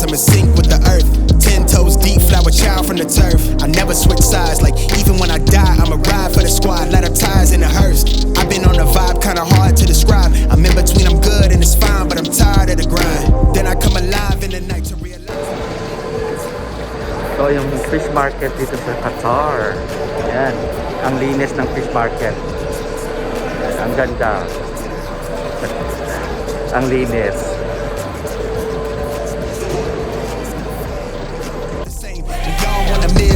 I'm in sync with the earth. 10 toes deep, flower child from the turf. I never switch sides, like even when I die, I'ma ride for the squad, light up ties in the hearse. I've been on a vibe, kinda hard to describe. I'm in between, I'm good and it's fine, but I'm tired of the grind. Then I come alive in the night to realize. So yung fish market dito sa Qatar. Ayan, ang linis ng fish market. Ayan, ang ganda. Ang linis.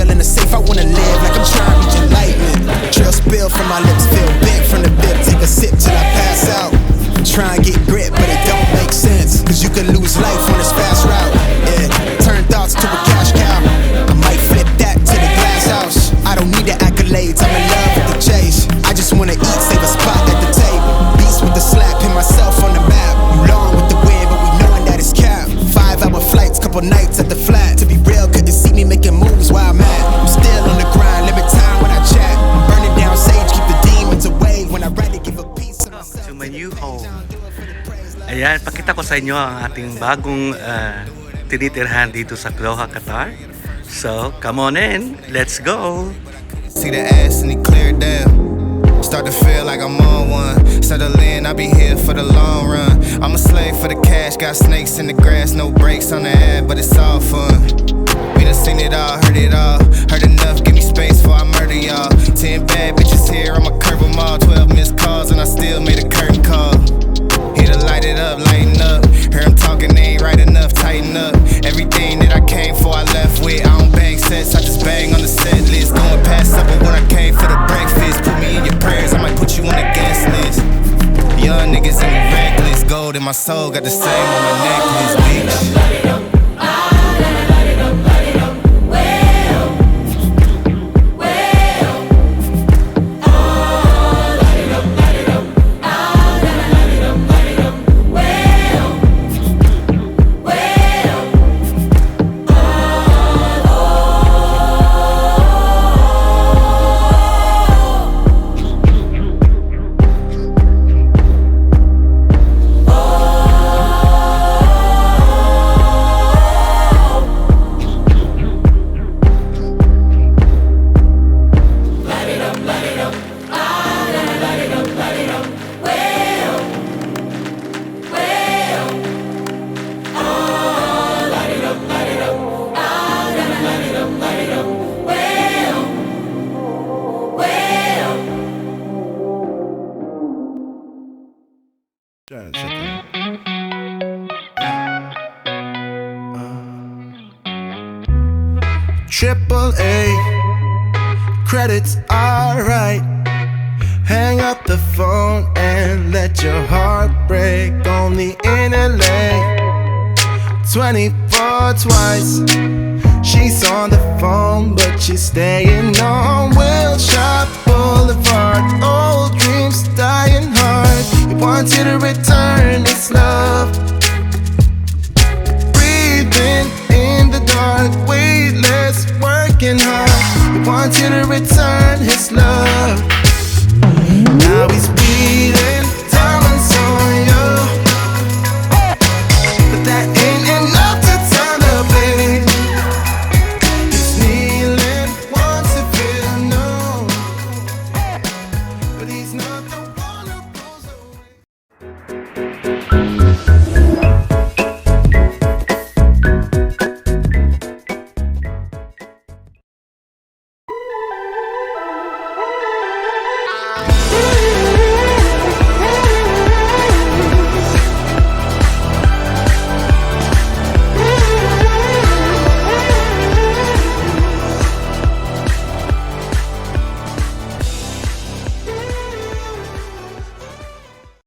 In the safe, I wanna live like I'm trying to reach enlightenment. Trail spill from my lips, feel bent from the bib. Take a sip till I pass out. Try and get grit, but it don't make sense. Cause you can lose life on this fast route. Yeah, turn thoughts to a cash cow. I might flip that to the glass house. I don't need the accolades, I'm in love with the chase. I just wanna eat, save a spot at the table. Beast with the slap, pin myself on the map. You long with the wind, but we knowing that it's capped. 5-hour flights, couple nights at the flat. To be real, couldn't see me making moves while I'm at. I'm still on the grind, limit time when I chat. I'm burning down sage, keep the demons away. When I rather give a piece of myself to my new home. Ayan, pakita ko sa inyo ang ating bagong tinitirhan dito sa Doha, Qatar. So, come on in, let's go. See the ass and he cleared down. Start to feel like I'm on one. Settle in, I'll be here for the long run. I'm a slave for the cash, got snakes in the grass, no brakes on the ad, but it's all fun. We done seen it all, heard it all. Heard enough, give me space before I murder y'all. 10 bad bitches here, I'ma curve them all. 12 missed calls and I still made a curtain call. Here to light it up, lighten up. Hear him talking, they ain't right enough, tighten up. Everything that I came for, I left with. I don't bang sets, I just bang on the set list. Going past supper when I came for the breakfast. Put me in your prayers, I might put you on the guest list. Young niggas and we reckless. Gold in my soul, got the same on my necklace, bitch. AAA, credits alright. Hang up the phone and let your heart break. Only in LA, 24 twice. She's on the phone, but she's staying on Wilshire Boulevard. Old dreams dying hard. He wants you to return this love. Breathing in the dark, weightless, working hard. He wants you to return